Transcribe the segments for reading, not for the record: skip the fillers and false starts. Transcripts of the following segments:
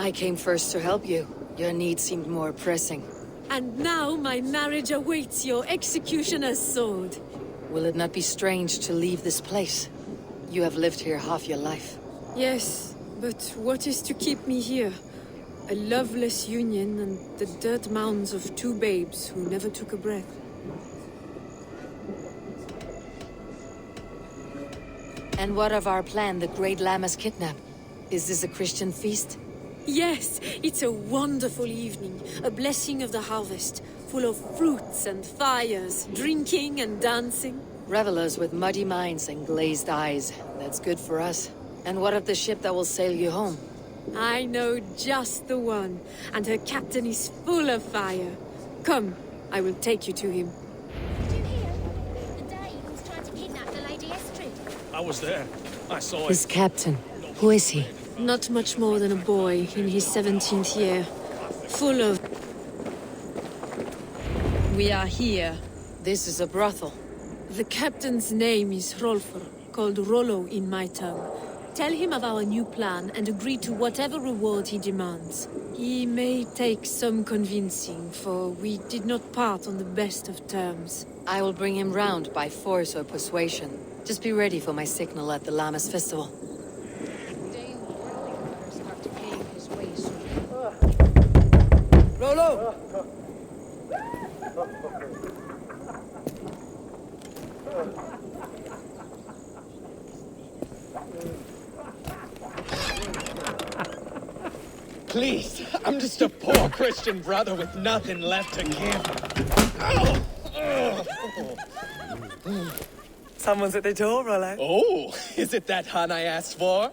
I came first to help you. Your need seemed more pressing. And now my marriage awaits your executioner's sword. Will it not be strange to leave this place? You have lived here half your life. Yes, but what is to keep me here? A loveless union and the dirt mounds of two babes who never took a breath. And what of our plan, the Great Lammas kidnap? Is this a Christian feast? Yes, it's a wonderful evening, a blessing of the harvest, full of fruits and fires, drinking and dancing. Revelers with muddy minds and glazed eyes. That's good for us. And what of the ship that will sail you home? I know just the one, and her captain is full of fire. Come, I will take you to him. Did you hear? The Dane was trying to kidnap the Lady Estrid. I was there. I saw His it. captain. Who is he? Not much more than a boy in his 17th year. Full of... We are here. This is a brothel. The captain's name is Hrolfr, called Rollo in my tongue. Tell him of our new plan and agree to whatever reward he demands. He may take some convincing, for we did not part on the best of terms. I will bring him round by force or persuasion. Just be ready for my signal at the Lammas festival. Rollo! Please, I'm just a poor Christian brother with nothing left to give. Someone's at the door, Rollo. Oh, is it that hun I asked for?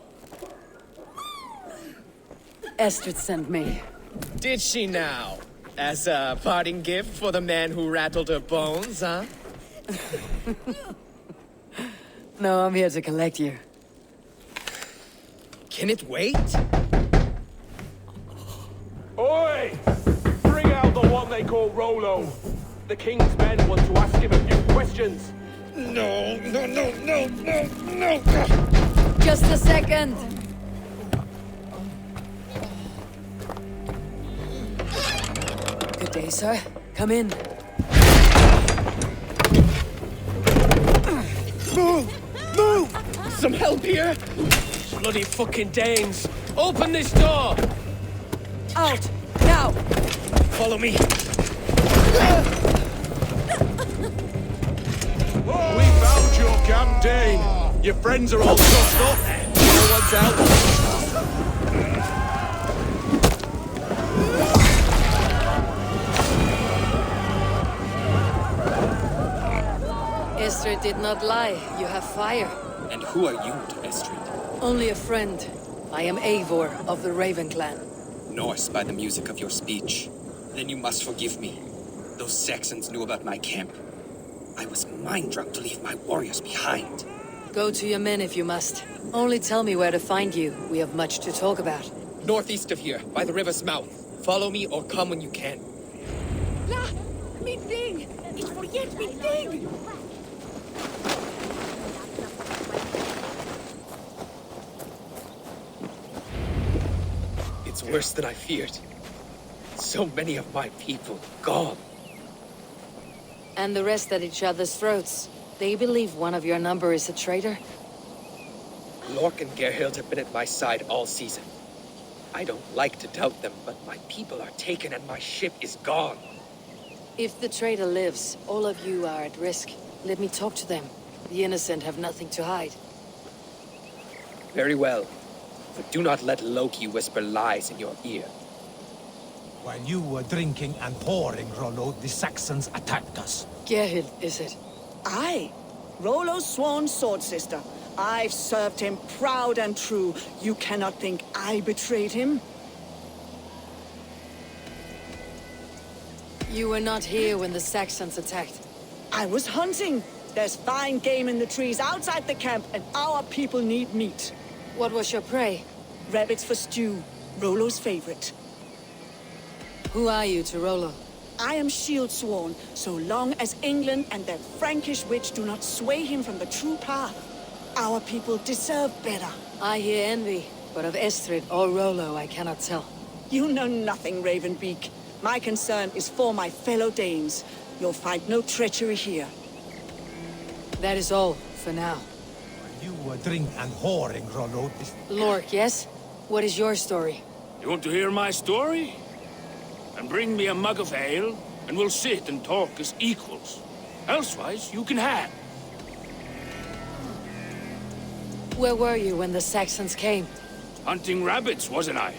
Estrid sent me. Did she now? As a parting gift for the man who rattled her bones, huh? No, I'm here to collect you. Can it wait? Oi! Bring out the one they call Rollo. The king's men want to ask him a few questions. No. Just a second! Good day, sir. Come in. Move! Some help here? Bloody fucking Danes! Open this door! Out! Now! Follow me. We found your camp, Dane. Your friends are all trussed up. No one's out. Estrid did not lie. You have fire. And who are you to Estrid? Only a friend. I am Eivor of the Raven clan. Norse by the music of your speech. Then you must forgive me. Those Saxons knew about my camp. I was mind-drunk to leave my warriors behind. Go to your men if you must. Only tell me where to find you. We have much to talk about. Northeast of here, by the river's mouth. Follow me or come when you can. La! Min ding! Ich forget min ding! It's worse than I feared. So many of my people gone. And the rest at each other's throats. They believe one of your number is a traitor? Lork and Gerhild have been at my side all season. I don't like to doubt them, but my people are taken and my ship is gone. If the traitor lives, all of you are at risk. Let me talk to them. The innocent have nothing to hide. Very well. But do not let Loki whisper lies in your ear. While you were drinking and pouring, Rollo, the Saxons attacked us. Gerhild, is it? Aye. Rollo's sworn sword sister. I've served him proud and true. You cannot think I betrayed him? You were not here when the Saxons attacked. I was hunting. There's fine game in the trees outside the camp, and our people need meat. What was your prey? Rabbits for stew. Rollo's favorite. Who are you to Rollo? I am shield sworn, so long as England and that Frankish witch do not sway him from the true path. Our people deserve better. I hear envy, but of Estrid or Rollo I cannot tell. You know nothing, Ravenbeak. My concern is for my fellow Danes. You'll find no treachery here. That is all, for now. You were drinking and whoring, Rollo. Lork, yes? What is your story? You want to hear my story? And bring me a mug of ale, and we'll sit and talk as equals. Elsewise, you can hang. Where were you when the Saxons came? Hunting rabbits, wasn't I?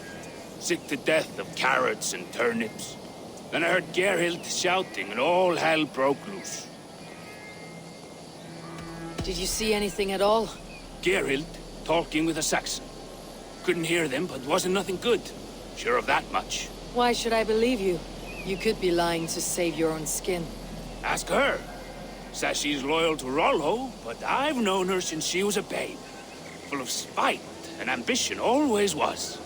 Sick to death of carrots and turnips. Then I heard Gerhild shouting, and all hell broke loose. Did you see anything at all? Gerhild talking with a Saxon. Couldn't hear them, but wasn't nothing good. Sure of that much. Why should I believe you? You could be lying to save your own skin. Ask her. Says she's loyal to Rollo, but I've known her since she was a babe. Full of spite and ambition, always was.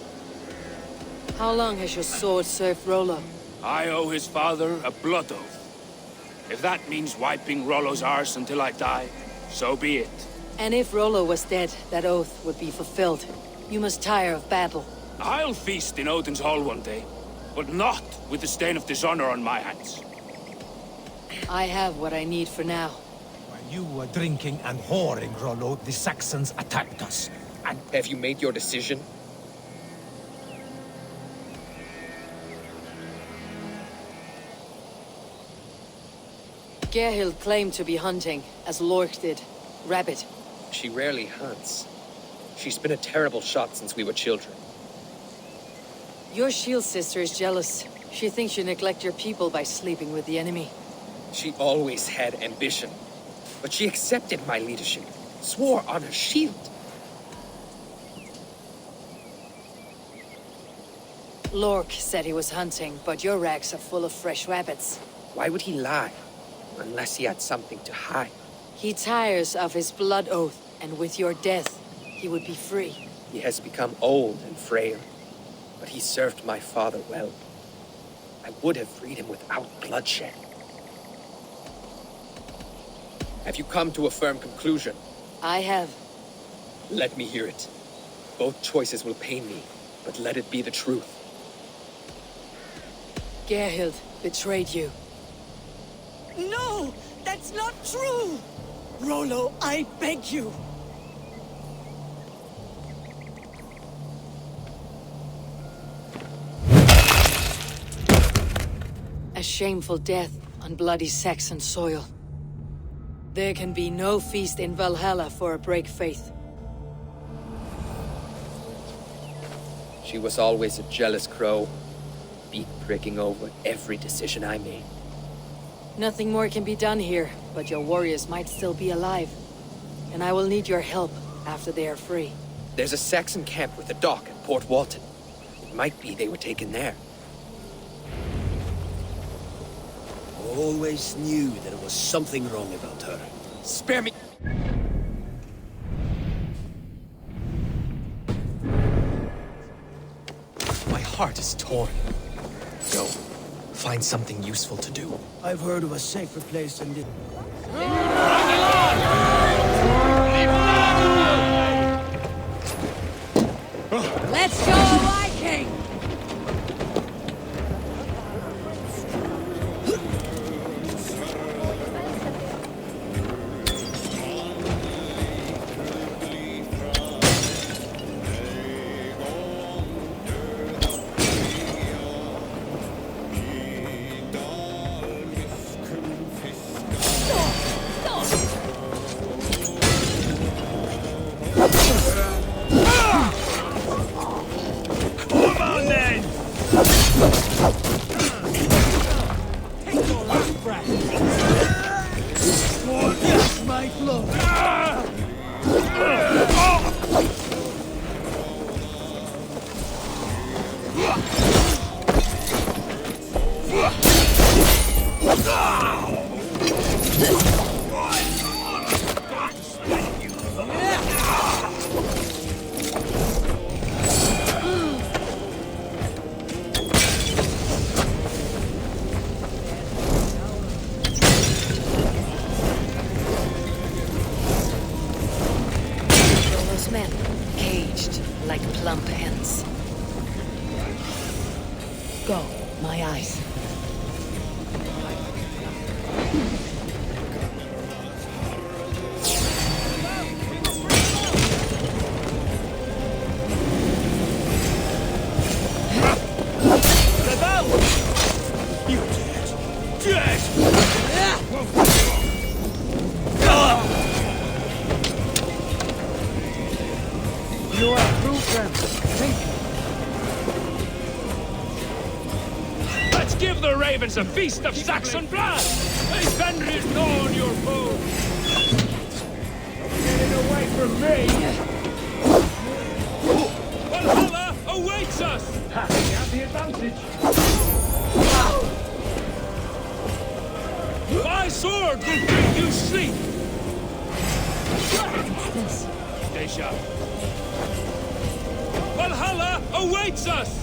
How long has your sword served Rollo? I owe his father a blood oath. If that means wiping Rollo's arse until I die, so be it. And if Rollo was dead, that oath would be fulfilled. You must tire of battle. I'll feast in Odin's hall one day, but not with the stain of dishonor on my hands. I have what I need for now. While you were drinking and whoring, Rollo, the Saxons attacked us. And have you made your decision? Gerhild claimed to be hunting, as Lork did. Rabbit. She rarely hunts. She's been a terrible shot since we were children. Your shield sister is jealous. She thinks you neglect your people by sleeping with the enemy. She always had ambition. But she accepted my leadership. Swore on her shield. Lork said he was hunting, but your racks are full of fresh rabbits. Why would he lie? Unless he had something to hide. He tires of his blood oath, and with your death, he would be free. He has become old and frail. But he served my father well. I would have freed him without bloodshed. Have you come to a firm conclusion? I have. Let me hear it. Both choices will pain me, but let it be the truth. Gerhild betrayed you. No! That's not true! Rollo, I beg you! A shameful death on bloody Saxon soil. There can be no feast in Valhalla for a break faith. She was always a jealous crow, beak pricking over every decision I made. Nothing more can be done here, but your warriors might still be alive. And I will need your help after they are free. There's a Saxon camp with a dock at Port Walton. It might be they were taken there. Always knew there was something wrong about her. Spare me! My heart is torn. Go. Find something useful to do. I've heard of a safer place than this. Let's go, Viking! Men, caged like plump hens. Go, my eyes. Let's give the ravens a feast of Saxon blood! May Fenrir's gnaw on your foe! Get it away from me! Valhalla awaits us! We have the advantage! My sword will bring you sleep! Stay sharp. Valhalla awaits us!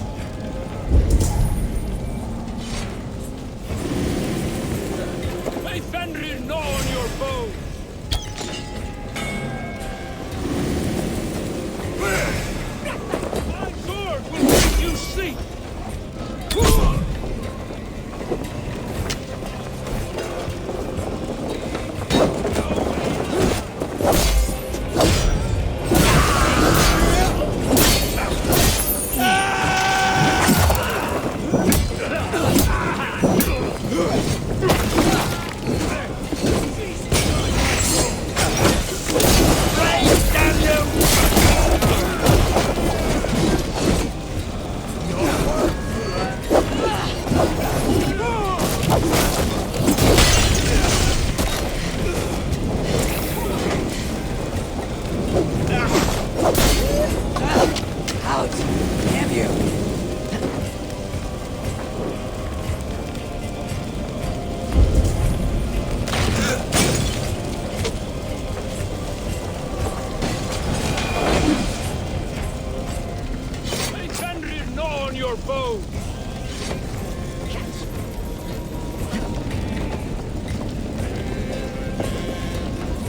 May Fenrir gnaw on your foes! My sword will make you sleep!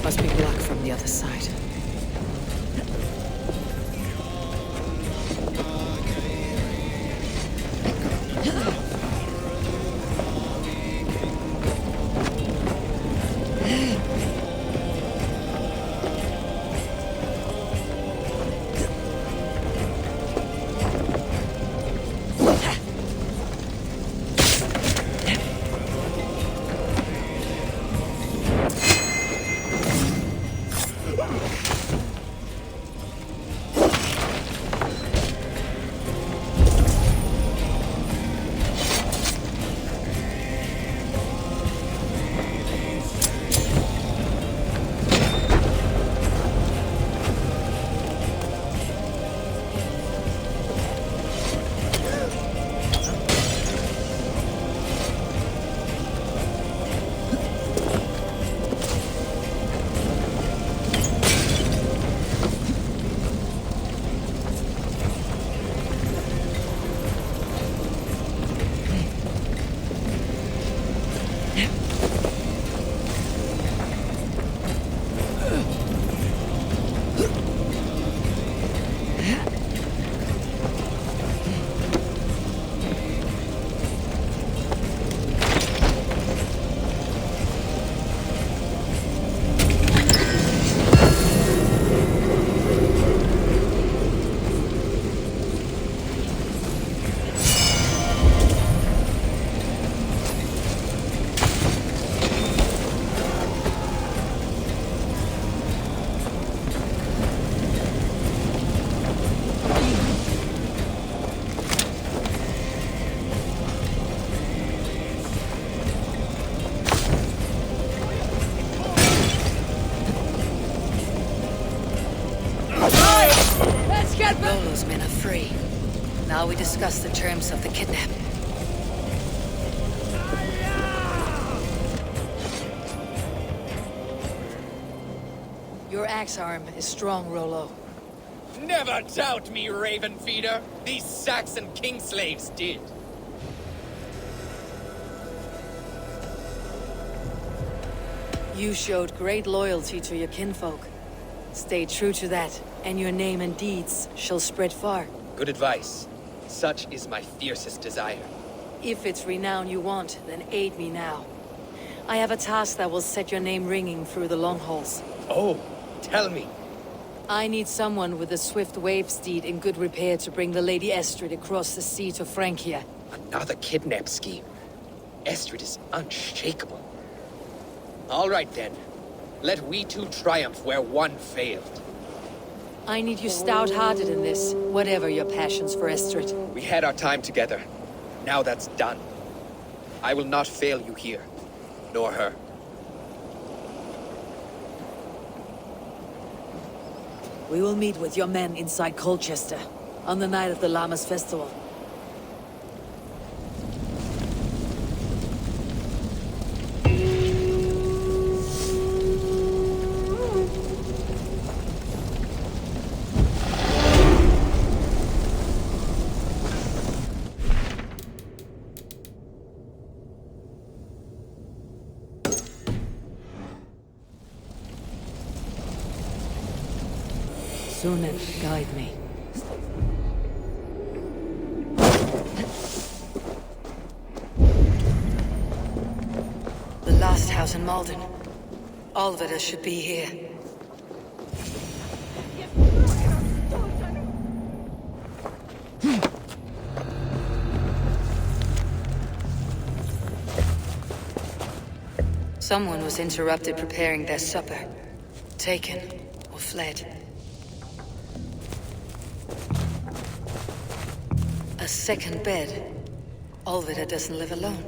Must be blocked from the other side. Lolo's men are free. Now we discuss the terms of the kidnap. Your axe arm is strong, Rollo. Never doubt me, Raven Feeder. These Saxon king slaves did. You showed great loyalty to your kinfolk. Stay true to that, and your name and deeds shall spread far. Good advice. Such is my fiercest desire. If it's renown you want, then aid me now. I have a task that will set your name ringing through the long halls. Oh, tell me. I need someone with a swift wave steed in good repair to bring the Lady Estrid across the sea to Francia. Another kidnap scheme. Estrid is unshakable. All right then. Let we two triumph where one failed. I need you stout-hearted in this, whatever your passions for Estrid. We had our time together. Now that's done. I will not fail you here, nor her. We will meet with your men inside Colchester, on the night of the Lammas festival. Sunan, guide me. The last house in Malden. All of it should be here. Someone was interrupted preparing their supper. Taken or fled. A second bed. Olvida doesn't live alone.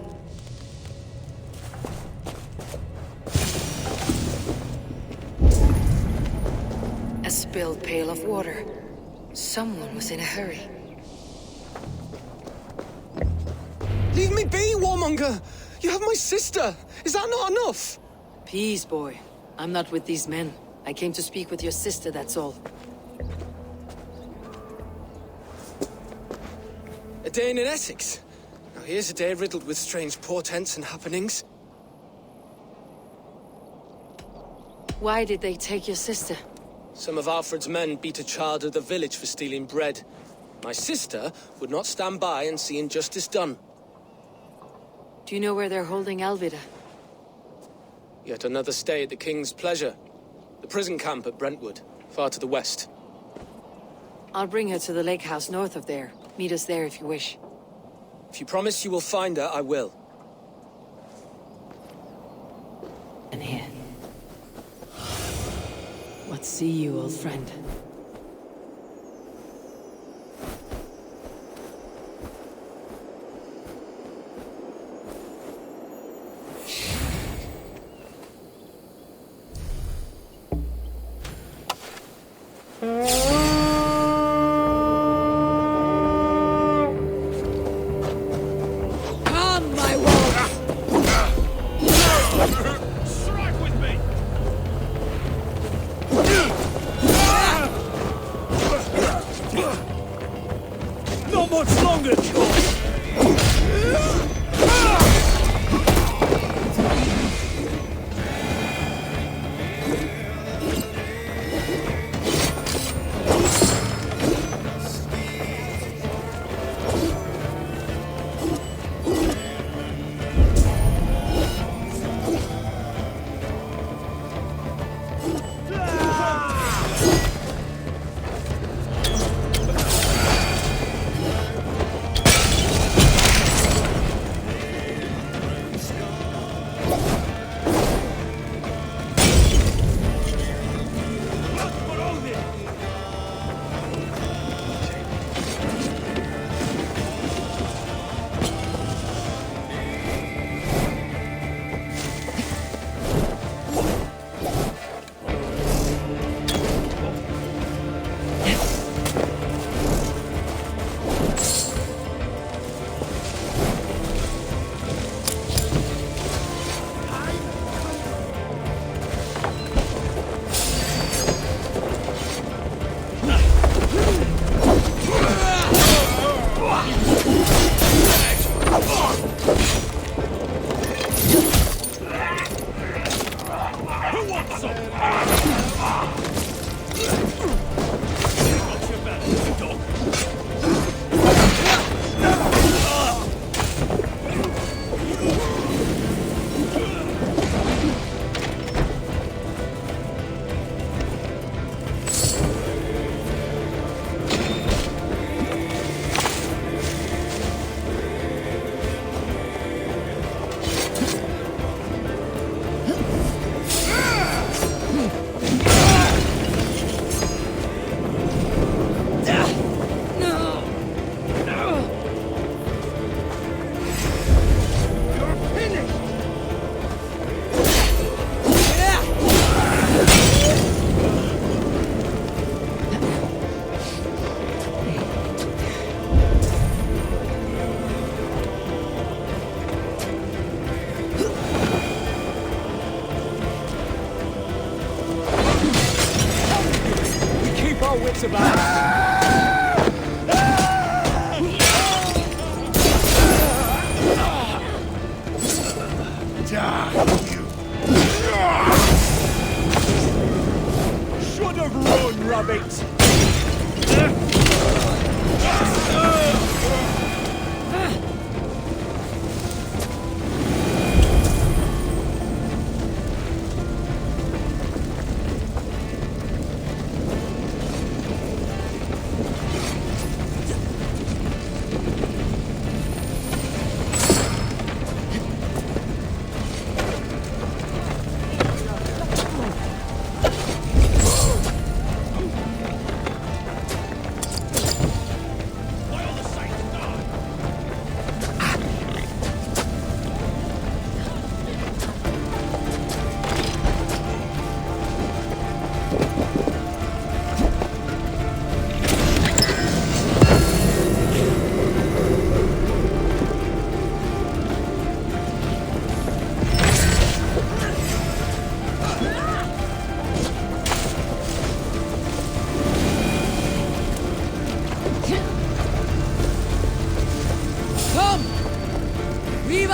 A spilled pail of water. Someone was in a hurry. Leave me be, warmonger! You have my sister! Is that not enough? Peace, boy. I'm not with these men. I came to speak with your sister, that's all. A day in Essex. Now here's a day riddled with strange portents and happenings. Why did they take your sister? Some of Alfred's men beat a child of the village for stealing bread. My sister would not stand by and see injustice done. Do you know where they're holding Alvida? Yet another stay at the King's pleasure. The prison camp at Brentwood, far to the west. I'll bring her to the lake house north of there. Meet us there if you wish. If you promise you will find her, I will. And here. What see you, old friend?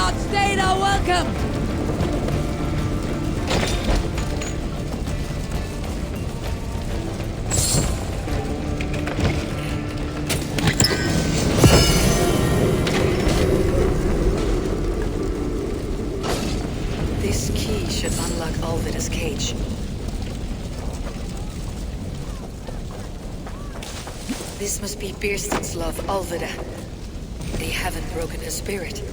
not stayed are welcome! This key should unlock Alvida's cage. This must be Birsten's love, Alvida. They haven't broken her spirit.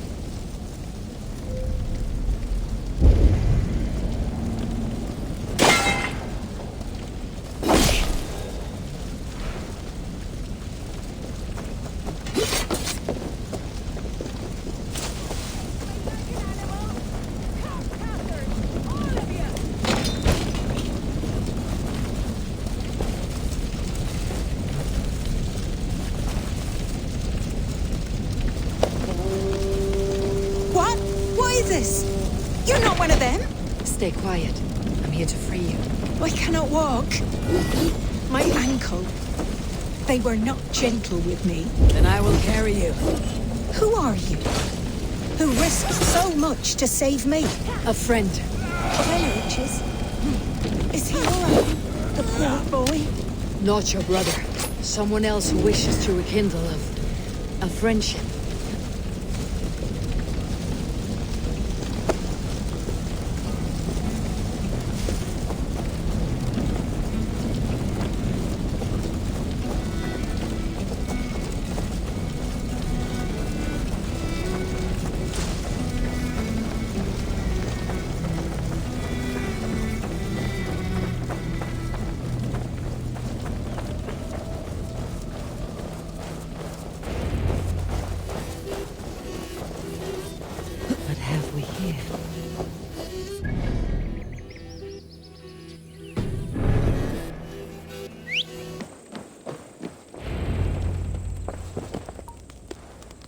You're not one of them? Stay quiet. I'm here to free you. I cannot walk. My ankle. They were not gentle with me. Then I will carry you. Who are you? Who risked so much to save me? A friend. Of Elrich's? Is he alright? The poor boy? Not your brother. Someone else who wishes to rekindle a friendship.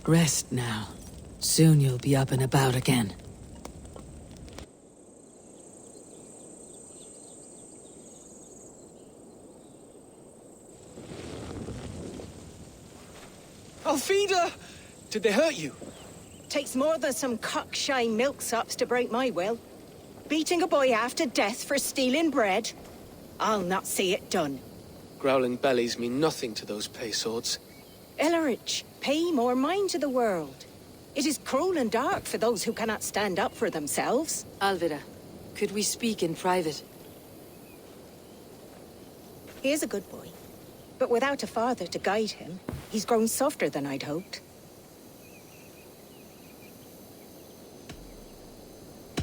Rest now. Soon you'll be up and about again. Alfida! Did they hurt you? Takes more than some cockshy milksops to break my will. Beating a boy half to death for stealing bread? I'll not see it done. Growling bellies mean nothing to those pay swords. Elrich, pay more mind to the world. It is cruel and dark for those who cannot stand up for themselves. Alvida, could we speak in private? He is a good boy, but without a father to guide him, he's grown softer than I'd hoped.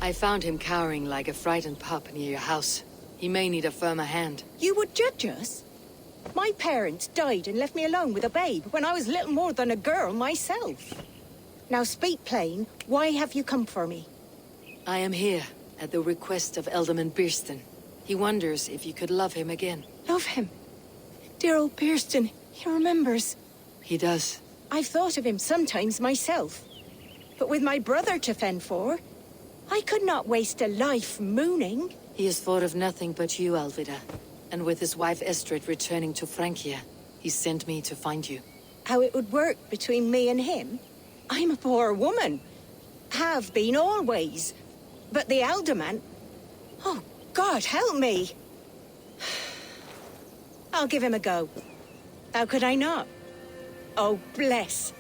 I found him cowering like a frightened pup near your house. He may need a firmer hand. You would judge us? My parents died and left me alone with a babe when I was little more than a girl myself. Now speak plain, why have you come for me? I am here at the request of Alderman Birsten. He wonders if you could love him again. Love him? Dear old Birsten, he remembers. He does. I've thought of him sometimes myself. But with my brother to fend for, I could not waste a life mooning. He has thought of nothing but you, Alvida. And with his wife Estrid returning to Francia, he sent me to find you. How it would work between me and him? I'm a poor woman. Have been always. But the alderman... Oh, God, help me! I'll give him a go. How could I not? Oh, bless.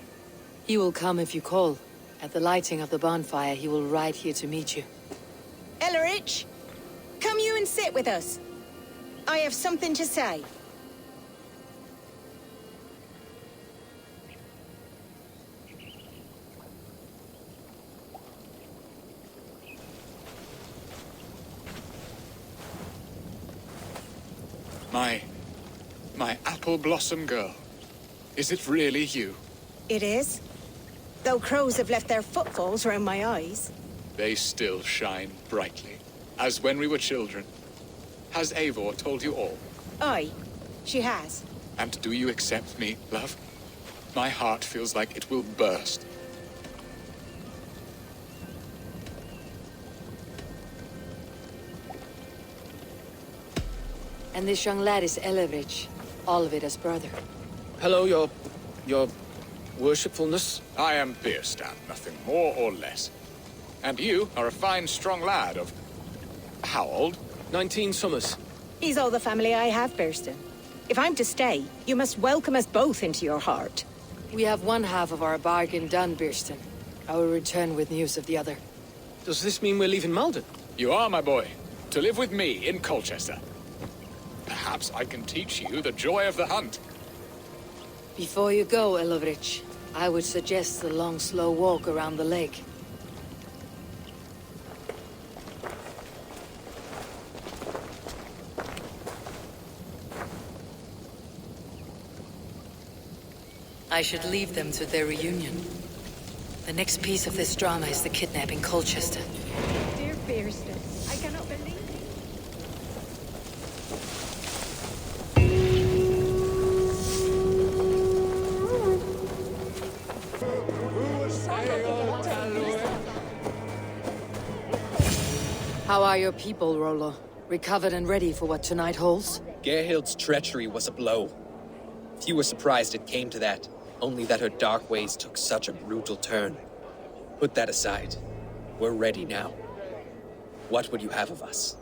He will come if you call. At the lighting of the bonfire, he will ride here to meet you. Elrich, come you and sit with us. I have something to say. My apple blossom girl. Is it really you? It is. Though crows have left their footfalls around my eyes. They still shine brightly, as when we were children. Has Eivor told you all? Aye, she has. And do you accept me, love? My heart feels like it will burst. And this young lad is Elrich, Alvida's brother. Hello, your worshipfulness. I am Birsten, nothing more or less. And you are a fine, strong lad of... how old? 19 summers. He's all the family I have, Burston. If I'm to stay, you must welcome us both into your heart. We have one half of our bargain done, Burston. I will return with news of the other. Does this mean we're leaving Malden? You are, my boy, to live with me in Colchester. Perhaps I can teach you the joy of the hunt. Before you go, Elovrich, I would suggest a long, slow walk around the lake. I should leave them to their reunion. The next piece of this drama is the kidnap in Colchester. Dear Burston, I cannot believe How are your people, Rollo? Recovered and ready for what tonight holds? Gerhild's treachery was a blow. Few were surprised it came to that, only that her dark ways took such a brutal turn. Put that aside. We're ready now. What would you have of us?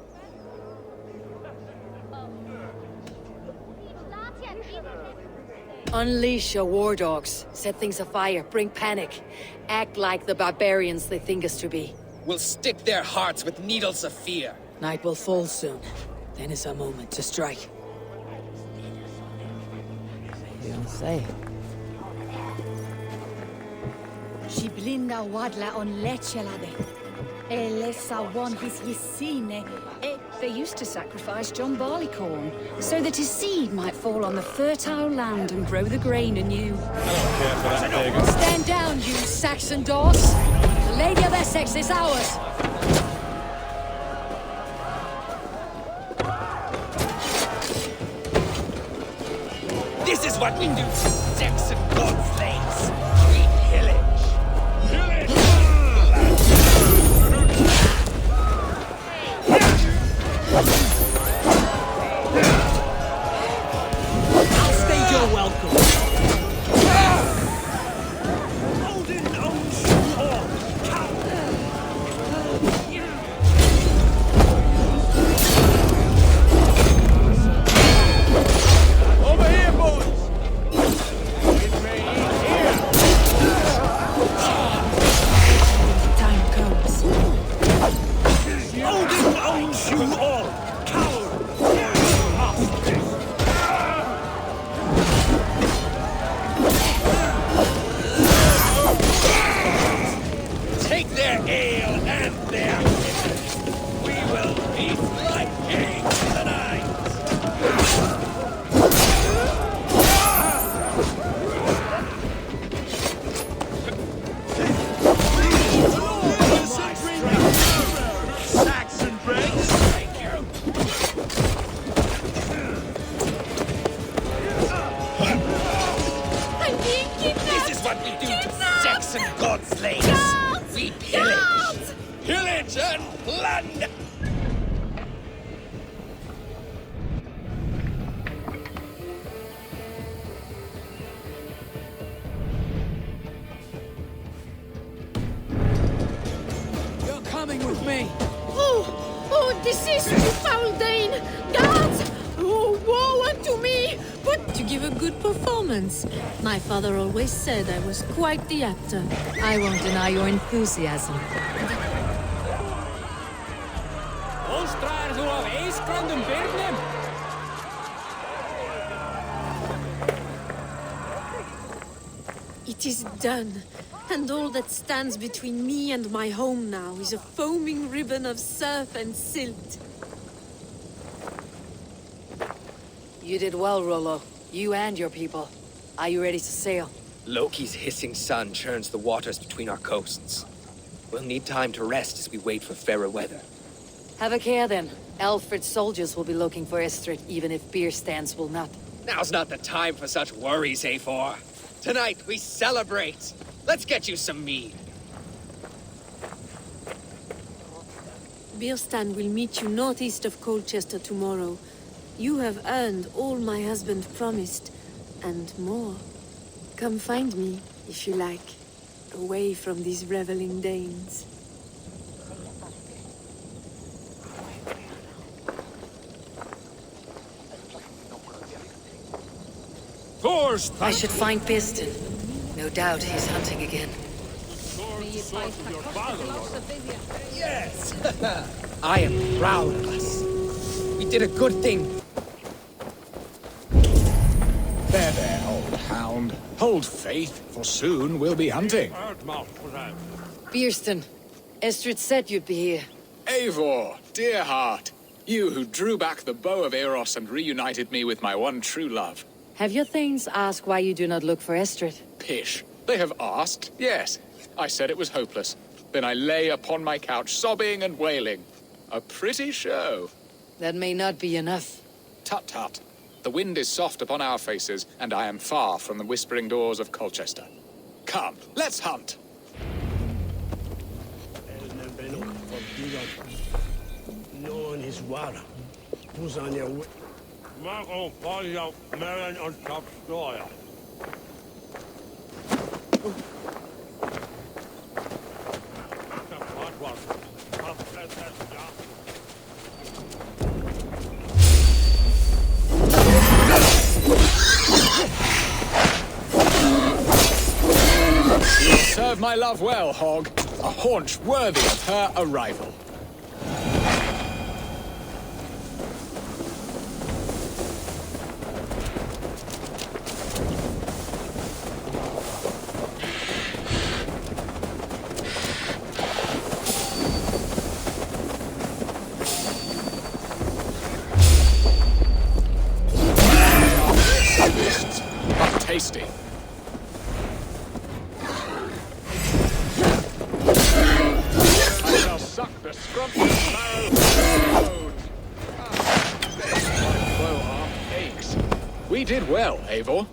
Unleash your war dogs. Set things afire, bring panic. Act like the barbarians they think us to be. We'll stick their hearts with needles of fear. Night will fall soon. Then is our moment to strike. You don't say. Skiblinda wadla on lechelade. Elesa won his yisine. They used to sacrifice John Barleycorn, so that his seed might fall on the fertile land and grow the grain anew. Stand down, you Saxon dogs! The Lady of Essex is ours! This is what we do to Saxon godslaves! We pillage! I'll stage your welcome. Over here, boys! It may eat here! Time comes. Odin owns you all, coward! Take their ale and their bitters. We will feast like kings tonight! Saxon breaks! Thank you! I'm being kidnapped! This is what we do to Saxon godslaves! We pillage! Pillage and plunder! You're coming with me! Oh, desist, you foul Dane! Guards! Oh, woe unto me! But to give a good performance. My father always said I was quite the actor. I won't deny your enthusiasm. It is done. And all that stands between me and my home now is a foaming ribbon of surf and silt. You did well, Rollo. You and your people. Are you ready to sail? Loki's hissing sun churns the waters between our coasts. We'll need time to rest as we wait for fairer weather. Have a care then. Alfred's soldiers will be looking for Estrid, even if beer stands will not. Now's not the time for such worries, Eivor. Tonight we celebrate. Let's get you some mead. Birstan will meet you northeast of Colchester tomorrow. You have earned all my husband promised, and more. Come find me, if you like, away from these reveling Danes. Norse! I should find Piston. No doubt he's hunting again. Yes! I am proud of us. We did a good thing. There, old hound. Hold faith, for soon we'll be hunting. Beerston, Estrid said you'd be here. Eivor, dear heart. You who drew back the bow of Eros and reunited me with my one true love. Have your thanes asked why you do not look for Estrid? Pish. They have asked, yes. I said it was hopeless. Then I lay upon my couch, sobbing and wailing. A pretty show. That may not be enough. Tut-tut. The wind is soft upon our faces, and I am far from the whispering doors of Colchester. Come, let's hunt! You'll serve my love well, Hog. A haunch worthy of her arrival. But tasty. Suck the scrumptious marrow from the bones. My low arm aches. We did well, Eivor.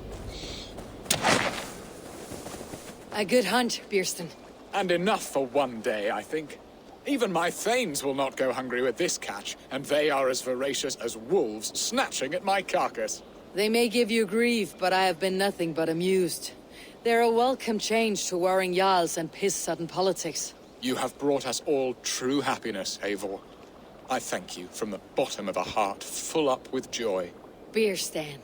A good hunt, Beerston. And enough for one day, I think. Even my thanes will not go hungry with this catch, and they are as voracious as wolves snatching at my carcass. They may give you grief, but I have been nothing but amused. They're a welcome change to warring jarls and piss-sudden politics. You have brought us all true happiness, Eivor. I thank you from the bottom of a heart full up with joy. Beerstan,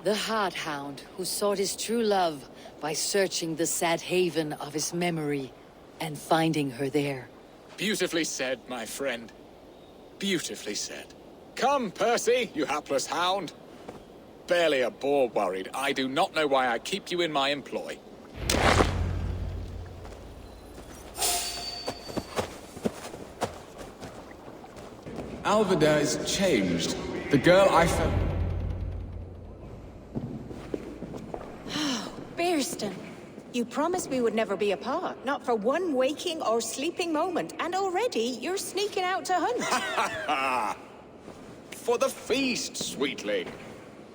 the hard hound who sought his true love by searching the sad haven of his memory and finding her there. Beautifully said, my friend. Beautifully said. Come, Percy, you hapless hound. Barely a boar worried. I do not know why I keep you in my employ. Alvida is changed. The girl I felt... Beerston, you promised we would never be apart. Not for one waking or sleeping moment. And already, you're sneaking out to hunt. For the feast, sweetling.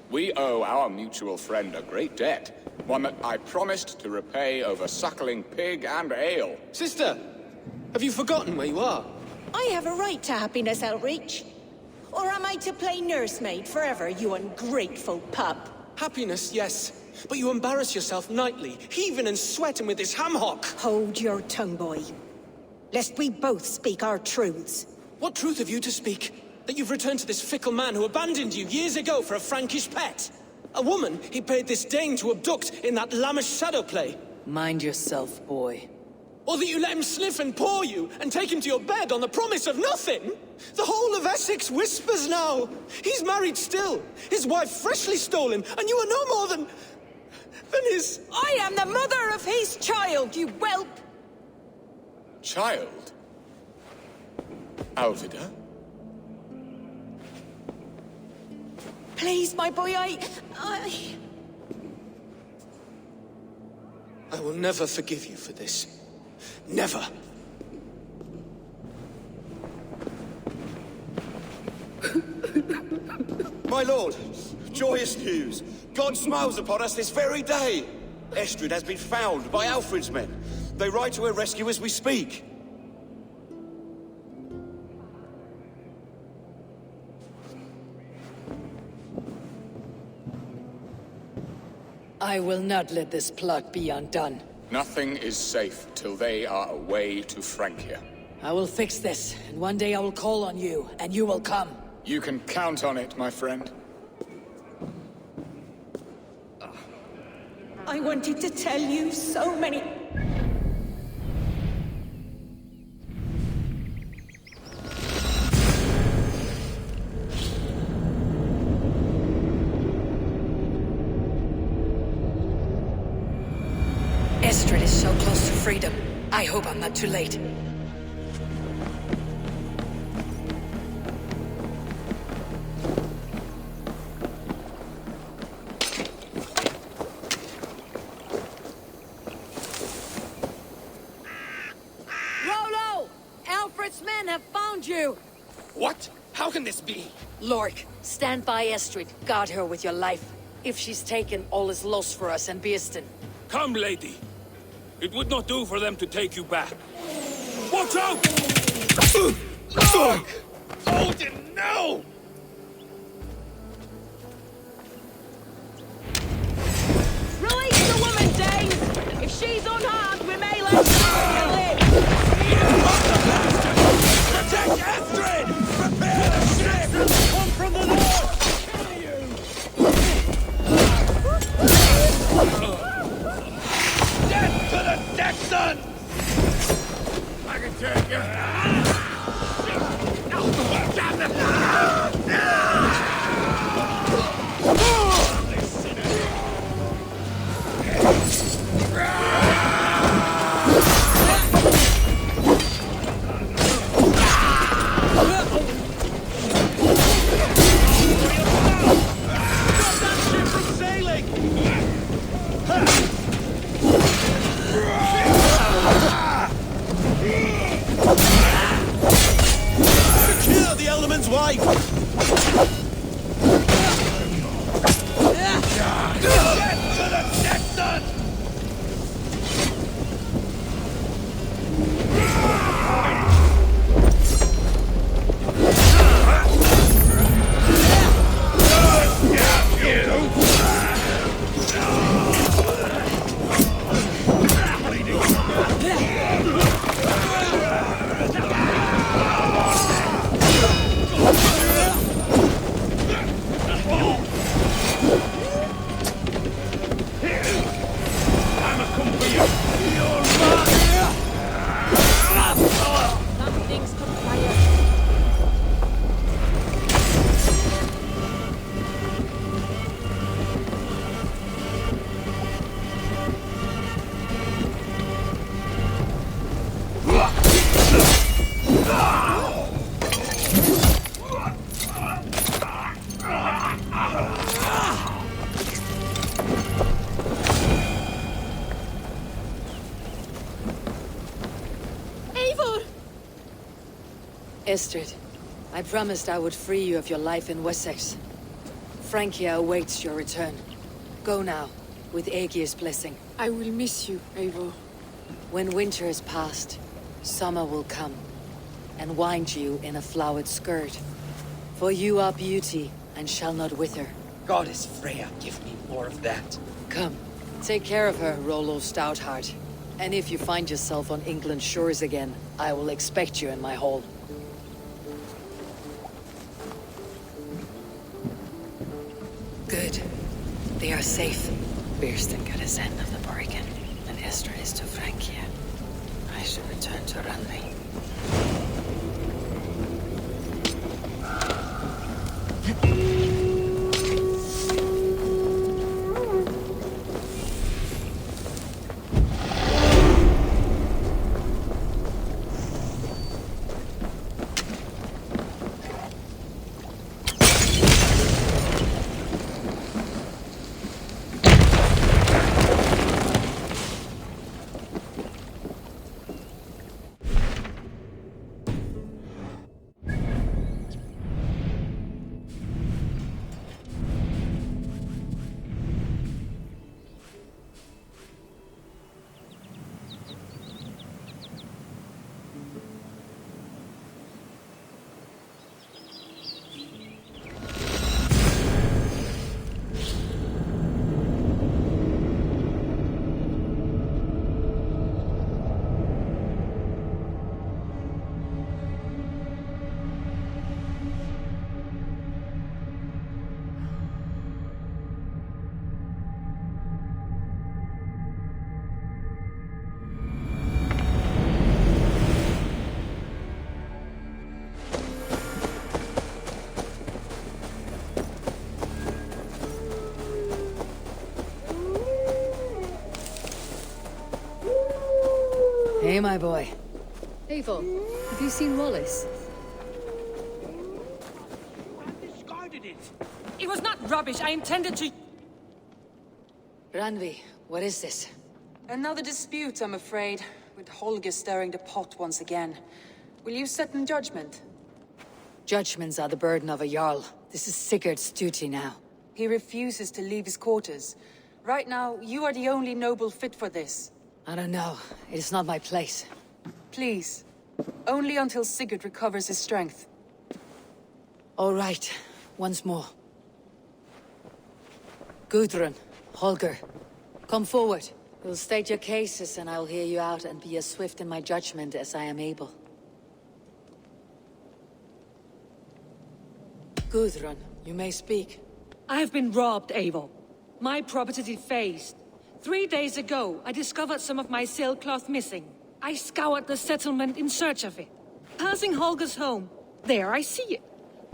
We owe our mutual friend a great debt. One that I promised to repay over suckling pig and ale. Sister, have you forgotten where you are? I have a right to happiness outreach. Or am I to play nursemaid forever, you ungrateful pup? Happiness, yes. But you embarrass yourself nightly, heaving and sweating with this ham-hock. Hold your tongue, boy. Lest we both speak our truths. What truth have you to speak? That you've returned to this fickle man who abandoned you years ago for a Frankish pet? A woman he paid this Dane to abduct in that lammish shadow play? Mind yourself, boy. Or that you let him sniff and paw you, and take him to your bed on the promise of nothing? The whole of Essex whispers now. He's married still, his wife freshly stolen, and you are no more than his... I am the mother of his child, you whelp! Child? Alvida? Please, my boy, I will never forgive you for this. Never. My lord, joyous news. God smiles upon us this very day. Estrid has been found by Alfred's men. They ride to her rescue as we speak. I will not let this plot be undone. Nothing is safe till they are away to Francia. I will fix this, and one day I will call on you, and you will come. You can count on it, my friend. I wanted to tell you so many... Estrid is so close to freedom. I hope I'm not too late. Rollo! Alfred's men have found you! What? How can this be? Lork, stand by Estrid. Guard her with your life. If she's taken, all is lost for us and Beeston. Come, lady. It would not do for them to take you back. Watch out! Odin, no! Release the woman, Danes! If she's unharmed, we may let her live! Protect Astrid! Prepare the ship! Come from the north! Death to the Saxons! I can take you! Secure the element's wife! Death to the Saxons! Eivor! Estrid, I promised I would free you of your life in Wessex. Francia awaits your return. Go now, with Aegir's blessing. I will miss you, Eivor. When winter is past, summer will come, and wind you in a flowered skirt. For you are beauty, and shall not wither. Goddess Freya, give me more of that. Come, take care of her, Rollo Stoutheart. And if you find yourself on England's shores again, I will expect you in my hall. Good. They are safe. Beerston got his end of the bargain, and Estrid is to Francia. I should return to Rugby. Hey, my boy. Eivor, have you seen Wallace? It was not rubbish. I intended to... Randvi, what is this? Another dispute, I'm afraid, with Holger stirring the pot once again. Will you sit in judgment? Judgments are the burden of a Jarl. This is Sigurd's duty now. He refuses to leave his quarters. Right now, you are the only noble fit for this. I don't know. It is not my place. Please. Only until Sigurd recovers his strength. All right. Once more. Gudrun, Holger, come forward. You'll state your cases and I'll hear you out and be as swift in my judgment as I am able. Gudrun, you may speak. I have been robbed, Eivor. My property defaced. 3 days ago, I discovered some of my sailcloth missing. I scoured the settlement in search of it. Passing Holger's home, there I see it.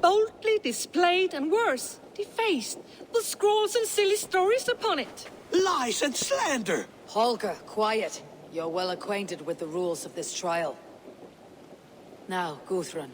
Boldly displayed and worse, defaced, with scrolls and silly stories upon it. Lies and slander! Holger, quiet. You're well acquainted with the rules of this trial. Now, Gudrun,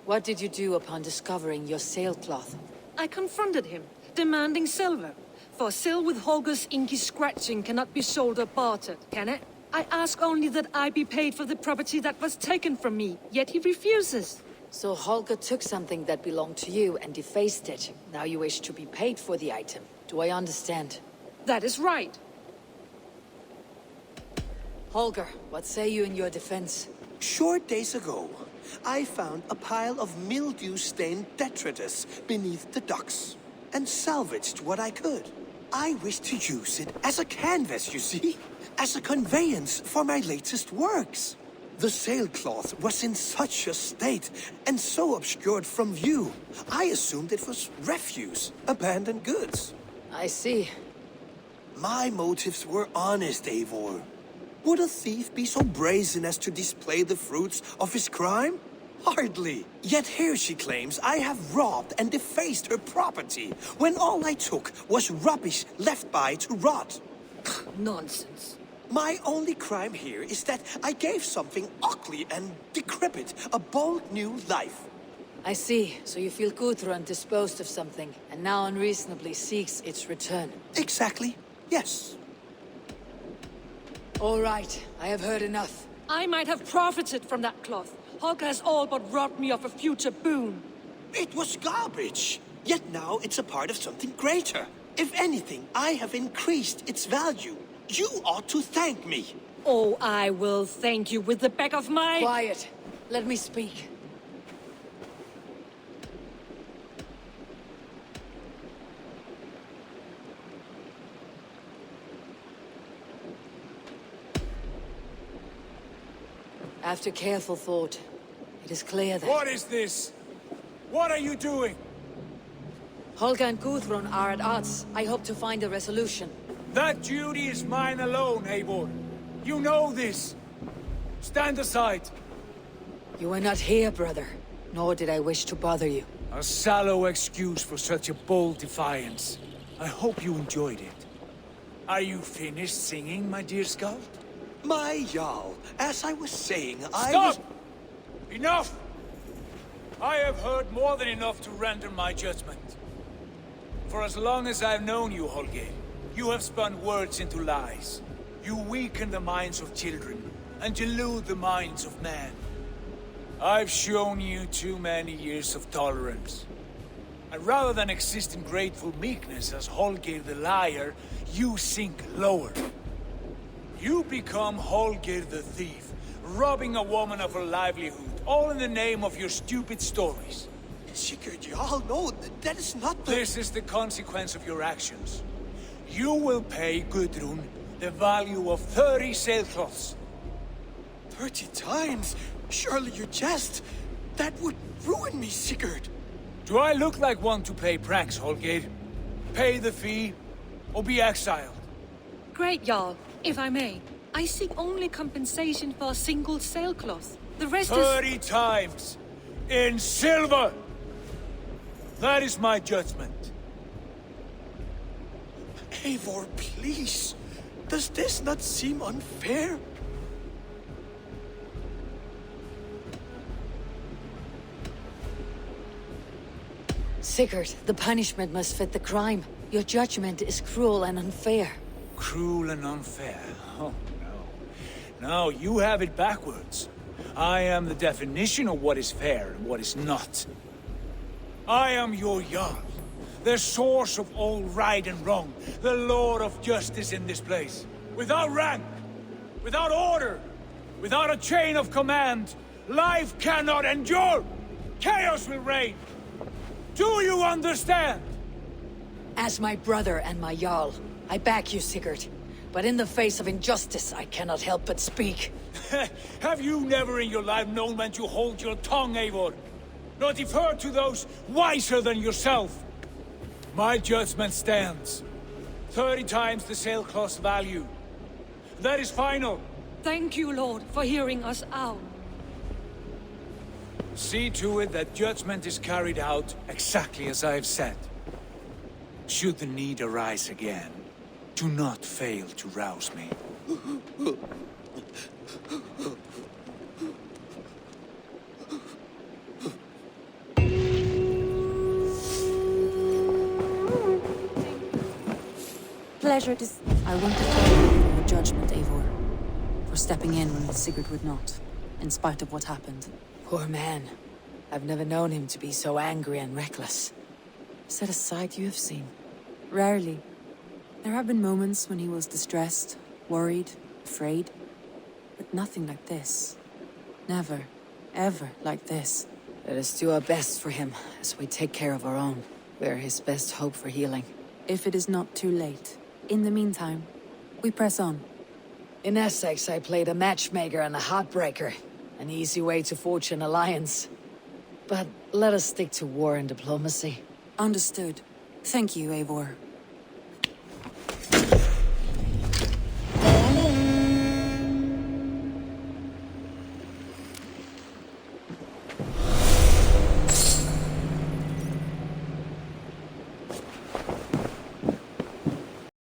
what did you do upon discovering your sailcloth? I confronted him, demanding silver. For sil with Holger's inky scratching cannot be sold or bartered, can it? I ask only that I be paid for the property that was taken from me, yet he refuses. So Holger took something that belonged to you and defaced it. Now you wish to be paid for the item. Do I understand? That is right. Holger, what say you in your defense? Short days ago, I found a pile of mildew-stained detritus beneath the docks, and salvaged what I could. I wish to use it as a canvas, you see? As a conveyance for my latest works. The sailcloth was in such a state, and so obscured from view, I assumed it was refuse, abandoned goods. I see. My motives were honest, Eivor. Would a thief be so brazen as to display the fruits of his crime? Hardly. Yet here she claims I have robbed and defaced her property, when all I took was rubbish left by to rot. Nonsense. My only crime here is that I gave something ugly and decrepit a bold new life. I see. So you feel Gudrun disposed of something, and now unreasonably seeks its return. Exactly. Yes. All right. I have heard enough. I might have profited from that cloth. Holger has all but robbed me of a future boon. It was garbage. Yet now it's a part of something greater. If anything, I have increased its value. You ought to thank me. Oh, I will thank you with the back of my... Quiet. Let me speak. After careful thought, it is clear that... What is this? What are you doing? Holger and Gudrun are at odds. I hope to find a resolution. That duty is mine alone, Eivor. You know this. Stand aside. You were not here, brother. Nor did I wish to bother you. A sallow excuse for such a bold defiance. I hope you enjoyed it. Are you finished singing, my dear Skald? My Jarl, as I was saying, Stop! Enough! I have heard more than enough to render my judgment. For as long as I've known you, Holger, you have spun words into lies. You weaken the minds of children, and delude the minds of men. I've shown you too many years of tolerance. And rather than exist in grateful meekness as Holger the liar, you sink lower. You become Holger the thief, robbing a woman of her livelihood, all in the name of your stupid stories. Sigurd, Jarl, no, that is not the... This is the consequence of your actions. You will pay Gudrun the value of 30 sailcloths. 30 times? Surely you jest. That would ruin me, Sigurd. Do I look like one to play pranks, Holger? Pay the fee, or be exiled. Great, Jarl. If I may, I seek only compensation for a single sailcloth. The rest 30 times! In silver! That is my judgment. Eivor, please. Does this not seem unfair? Sigurd, the punishment must fit the crime. Your judgment is cruel and unfair. Cruel and unfair? Oh, no. No, you have it backwards. I am the definition of what is fair and what is not. I am your Jarl, the source of all right and wrong, the lord of justice in this place. Without rank, without order, without a chain of command, life cannot endure! Chaos will reign! Do you understand? As my brother and my Jarl, I back you, Sigurd. But in the face of injustice, I cannot help but speak. Have you never in your life known when to hold your tongue, Eivor? Nor defer to those wiser than yourself? My judgment stands. 30 times the sailcloth's value. That is final. Thank you, Lord, for hearing us out. See to it that judgment is carried out exactly as I have said. Should the need arise again, do not fail to rouse me. Pleasure to... I want to thank you for your judgment, Eivor. For stepping in when Sigurd would not, in spite of what happened. Poor man. I've never known him to be so angry and reckless. Is that a side you have seen? Rarely. There have been moments when he was distressed, worried, afraid. But nothing like this. Never, ever like this. Let us do our best for him, as we take care of our own. We're his best hope for healing. If it is not too late. In the meantime, we press on. In Essex, I played a matchmaker and a heartbreaker. An easy way to forge an alliance. But let us stick to war and diplomacy. Understood. Thank you, Eivor.